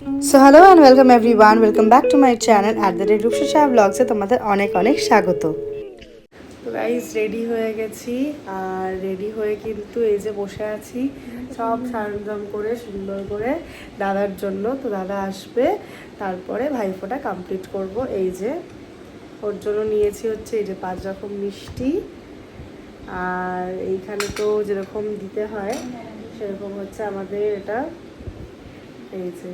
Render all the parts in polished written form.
So hello and welcome everyone, welcome back to my channel @Rupsa ব্লগসে তোমাদের অনেক অনেক স্বাগত। তো গাইস রেডি হয়ে গেছি, আর রেডি হয়ে কিন্তু এই যে বসে আছি সব সরঞ্জাম করে সুন্দর করে দাদার জন্য। তো দাদা আসবে, তারপরে ভাইফোঁটা কমপ্লিট করব। এই যে ওর জন্য নিয়েছি হচ্ছে এই যে 5 রকম মিষ্টি, আর এইখানে তো যেরকম দিতে হয় সেরকম হচ্ছে আমাদের এটা, এই যে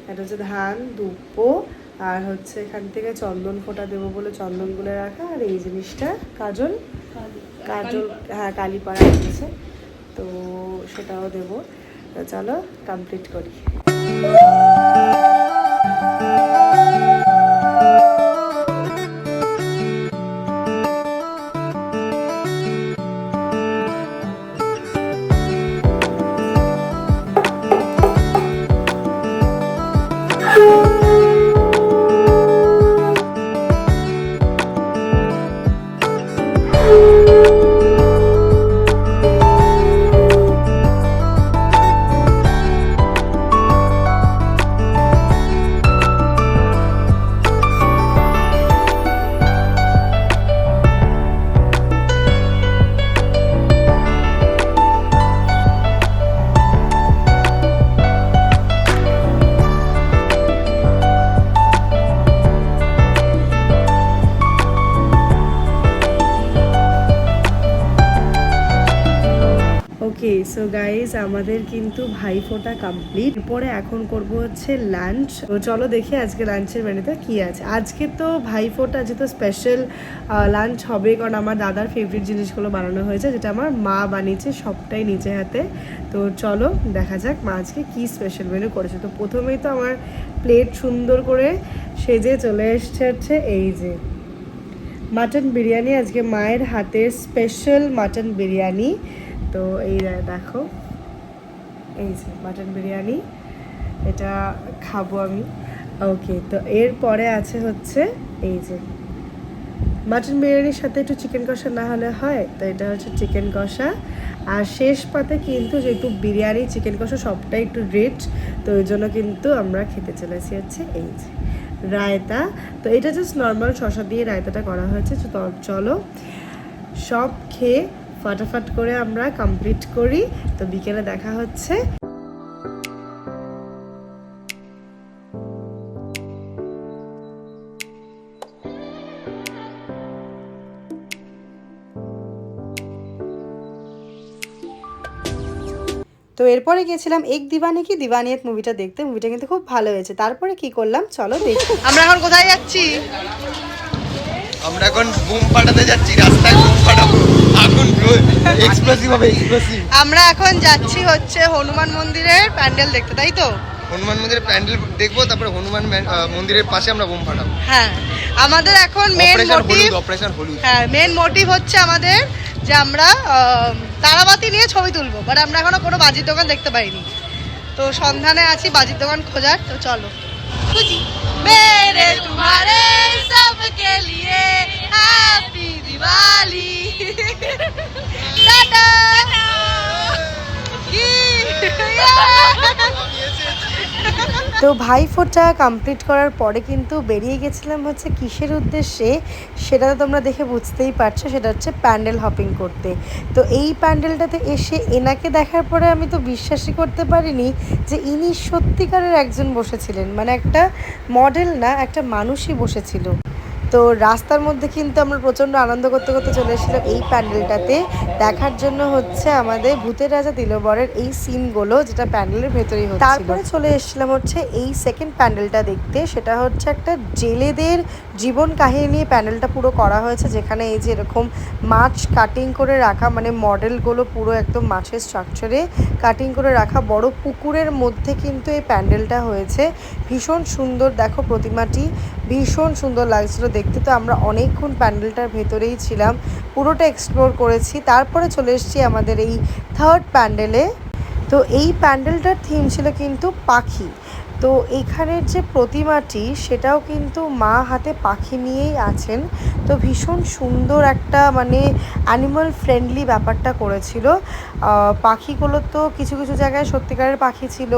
এটা হচ্ছে ধান দুব্বো, আর হচ্ছে এখান থেকে চন্দন ফোঁটা দেবো বলে চন্দন গুলে রাখা, আর এই জিনিসটা কাজল, কাজল হ্যাঁ কালীপাড়া আছে, তো সেটাও দেবো। তো চলো কমপ্লিট করি। ওকে সো গাইস আমাদের কিন্তু ভাইফোঁটা কমপ্লিট, এরপরে এখন করব হচ্ছে লাঞ্চ। তো চলো দেখি আজকে লাঞ্চের মেনুতে কি আছে। আজকে তো ভাইফোঁটা যেহেতু স্পেশাল লাঞ্চ হবে, কারণ আমার দাদার ফেভারিট জিনিসগুলো বানানো হয়েছে, যেটা আমার মা বানিয়েছে সবটাই নিজে হাতে। তো চলো দেখা যাক মা আজকে কি স্পেশাল মেনু করেছে। তো প্রথমেই তো আমার প্লেট সুন্দর করে সেজে চলে এসছে হচ্ছে এই যে মাটন বিরিয়ানি, আজকে মায়ের হাতের স্পেশাল মাটন বিরিয়ানি। তো এই দেখো এই যে মাটন বিরিয়ানি, এটা খাবো আমি। ওকে, তো এরপরে আছে হচ্ছে এই যে মাটন বিরিয়ানির সাথে একটু চিকেন কষা না হলে হয়, তো এটা হচ্ছে চিকেন কষা। আর শেষ পাতে কিন্তু যেহেতু বিরিয়ানি চিকেন কষা সবটাই একটু রিচ, তো ওই জন্য কিন্তু আমরা খেতে চলেছি হচ্ছে এই যে রায়তা। তো এটা জাস্ট নর্মাল শসা দিয়ে রায়তাটা করা হয়েছে। তো চলো সব খেয়ে ফাটাফাট করে আমরা কমপ্লিট করি। তো বিকেলে দেখা হচ্ছে। তো এরপরে গেছিলাম এক দিওয়ানি কি দিওয়ানি এক মুভিটা দেখতে। মুভিটা কিন্তু খুব ভালো হয়েছে। তারপরে কি করলাম চলো দেখি। আমরা এখন কোথায় যাচ্ছি? আমরা এখন বুম ফাটাতে যাচ্ছি, রাস্তায় বুম ফাটাবো, আগুন এক্সপ্লোসিভ হবে, এক্সপ্লোসিভ। আমরা এখন যাচ্ছি হচ্ছে হনুমান মন্দিরের প্যান্ডেল দেখতে, তাই তো? হনুমান মন্দিরের প্যান্ডেল দেখবো, তারপরে হনুমান মন্দিরের পাশে আমরা বুম ফাটাবো। হ্যাঁ, আমাদের এখন মেন মোটিভ, অপারেশন হলুদ। হ্যাঁ মেন মোটিভ হচ্ছে আমাদের যে আমরা তারাবাতি নিয়ে ছবি তুলবো, বাট আমরা এখনো কোনো বাজির দোকান দেখতে পাইনি। তো সন্ধানে আছি বাজির দোকান খোঁজার। তো চলো খুঁজি। মেরে তোমারে সবকে লিয়ে হ্যাপি দিওয়ালি, টাটা। তো ভাইফোঁটা কমপ্লিট করার পরে কিন্তু বেরিয়ে গেছিলাম হচ্ছে কিসের উদ্দেশ্যে, সেটা তো তোমরা দেখে বুঝতেই পারছো, সেটা হচ্ছে প্যান্ডেল হপিং করতে। তো এই প্যান্ডেলটাতে এসে এনাকে দেখার পরে আমি তো বিশ্বাসই করতে পারিনি যে ইনি সত্যিকারের একজন বসেছিলেন, মানে একটা মডেল না, একটা মানুষই বসেছিল। তো রাস্তার মধ্যে কিন্তু আমরা প্রচণ্ড আনন্দ করতে করতে চলে এসেছিলাম এই প্যান্ডেলটাতে দেখার জন্য হচ্ছে আমাদের ভূতের রাজা দিলবরের এই সিনগুলো, যেটা প্যান্ডেলের ভেতরেই হচ্ছিল। তারপরে চলে এসেছিলাম হচ্ছে এই সেকেন্ড প্যান্ডেলটা দেখতে। সেটা হচ্ছে একটা জেলেদের জীবন কাহিনী নিয়ে প্যান্ডেলটা পুরো করা হয়েছে, যেখানে এই যে এরকম মাছ কাটিং করে রাখা, মানে মডেলগুলো পুরো একদম মাছের স্ট্রাকচারে কাটিং করে রাখা, বড় পুকুরের মধ্যে কিন্তু এই প্যান্ডেলটা হয়েছে। ভীষণ সুন্দর, দেখো প্রতিমাটি ভীষণ সুন্দর লাগছিল দেখতে। তো আমরা অনেকক্ষণ প্যান্ডেলটার ভেতরেই ছিলাম, পুরোটা এক্সপ্লোর করেছি। তারপরে চলে এসেছি আমাদের এই থার্ড প্যান্ডেলে। তো এই প্যান্ডেলটার থিম ছিল কিন্তু পাখি। তো এখানের যে প্রতিমাটি সেটাও কিন্তু মা হাতে পাখি নিয়েই আছেন। তো ভীষণ সুন্দর একটা মানে অ্যানিমাল ফ্রেন্ডলি ব্যাপারটা করেছিল। পাখিগুলো তো কিছু কিছু জায়গায় সত্যিকারের পাখি ছিল,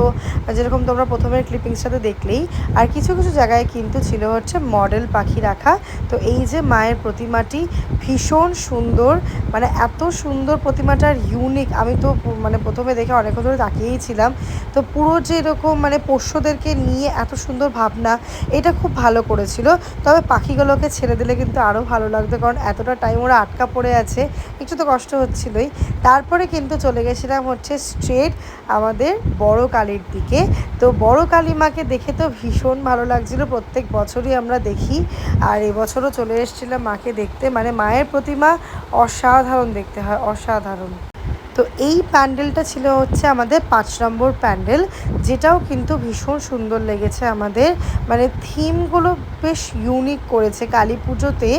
যেরকম তোমরা প্রথমের ক্লিপিংসটাতে দেখলেই, আর কিছু কিছু জায়গায় কিন্তু ছিল হচ্ছে মডেল পাখি রাখা। তো এই যে মায়ের প্রতিমাটি ভীষণ সুন্দর, মানে এত সুন্দর প্রতিমাটার ইউনিক। আমি তো মানে প্রথমে দেখে অনেকক্ষণ ধরে তাকিয়েই ছিলাম। তো পুরো যে এরকম মানে পোষ্যদেরকে নিয়ে এত সুন্দর ভাবনা, এটা খুব ভালো করেছিল। তবে পাখিগুলোকে ছেড়ে দিলে কিন্তু আরও ভালো লাগতো, কারণ এতটা টাইম ওরা আটকা পড়ে আছে, একটু তো কষ্ট হচ্ছিলোই। তারপরে কিন্তু চলে গেছিলাম হচ্ছে স্ট্রেট আমাদের বড় কালীর দিকে। তো বড় কালী মাকে দেখে তো ভীষণ ভালো লাগছিল, প্রত্যেক বছরই আমরা দেখি, আর এবছরও চলে এসেছিলাম মাকে দেখতে। মানে মায়ের প্রতিমা অসাধারণ দেখতে হয়, অসাধারণ। তো এই প্যান্ডেলটা ছিল হচ্ছে আমাদের 5 নম্বর প্যান্ডেল, যেটাও কিন্তু ভীষণ সুন্দর লেগেছে আমাদের। মানে থিমগুলো বেশ ইউনিক করেছে কালী পুজোতে।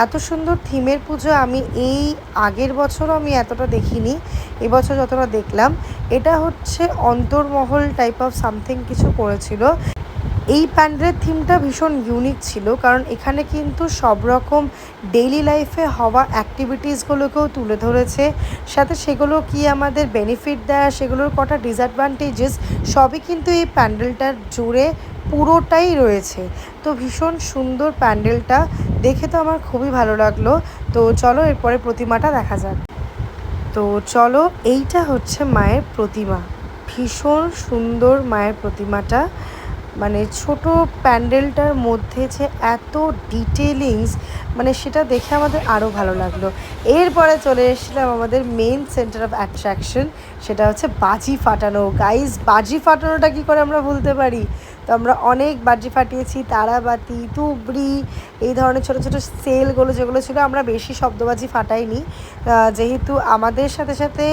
এত সুন্দর থিমের পুজো আমি এই আগের বছরও আমি এতটা দেখিনি, এবছর যতটা দেখলাম। এটা হচ্ছে অন্তর্মহল টাইপ অফ সামথিং কিছু করেছিল। এই প্যান্ডেলের থিমটা ভীষণ ইউনিক ছিল, কারণ এখানে কিন্তু সব রকম ডেইলি লাইফে হওয়া অ্যাক্টিভিটিসগুলোকেও তুলে ধরেছে, সাথে সেগুলো কি আমাদের বেনিফিট দেয়, সেগুলোর কটা ডিসঅ্যাডভান্টেজেস সবই কিন্তু এই প্যান্ডেলটার জুড়ে পুরোটাই রয়েছে। তো ভীষণ সুন্দর প্যান্ডেলটা, দেখে তো আমার খুবই ভালো লাগলো। তো চলো এরপরে প্রতিমাটা দেখা যাক। তো চলো, এইটা হচ্ছে মায়ের প্রতিমা। ভীষণ সুন্দর মায়ের প্রতিমাটা, মানে ছোট প্যান্ডেলটার মধ্যে যে এত ডিটেলিংস, মানে সেটা দেখে আমাদের আরও ভালো লাগলো। এরপরে চলে এসেছিলাম আমাদের মেন সেন্টার অফ অ্যাট্রাকশন, সেটা হচ্ছে বাজি ফাটানো। গাইজ, বাজি ফাটানোটা কী করে আমরা ভুলতে পারি? তো আমরা অনেক বাজি ফাটিয়েছি, তারাবাতি, তুবড়ি, এই ধরনের ছোটো ছোটো সেলগুলো যেগুলো ছিল। আমরা বেশি শব্দবাজি ফাটাইনি, যেহেতু আমাদের সাথে সাথে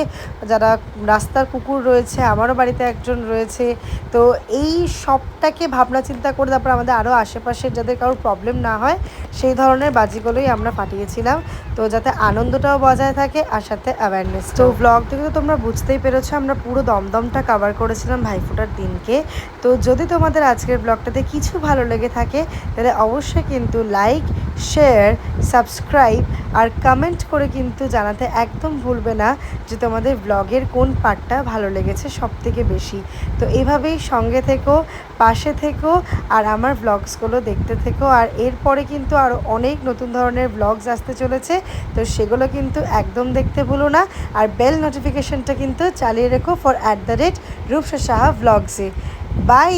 যারা রাস্তার কুকুর রয়েছে, আমারও বাড়িতে একজন রয়েছে। তো এই সবটাকে ভাবনা চিন্তা করে তারপর আমাদের আরও আশেপাশের যাদের কারোর প্রবলেম না হয় সেই ধরনের বাজিগুলোই আমরা ফাটিয়েছিলাম, তো যাতে আনন্দটাও বজায় থাকে আর সাথে অ্যাওয়ারনেস। তো ব্লগ থেকে তো তোমরা বুঝতেই পেরেছো আমরা পুরো দমদমটা কভার করেছিলাম ভাইফোঁটার দিনকে। তো যদি তোমাদের আজকের ব্লগটাতে কিছু ভালো লেগে থাকে তাহলে অবশ্যই কিন্তু লাইক, শেয়ার, সাবস্ক্রাইব আর কমেন্ট করে কিন্তু জানাতে একদম ভুলবে না যে তোমাদের ব্লগের কোন পার্টটা ভালো লেগেছে সবথেকে বেশি। তো এইভাবেই সঙ্গে থেকো, পাশে থেকো, আর আমার ব্লগসগুলো দেখতে থেকো। আর এরপরে কিন্তু আরও অনেক নতুন ধরনের ব্লগস আসতে চলেছে, তো সেগুলো কিন্তু একদম দেখতে ভুলো না। আর বেল নোটিফিকেশনটা কিন্তু চালিয়ে রেখো ফর @রূপসা সাহা ব্লগসে। বাই।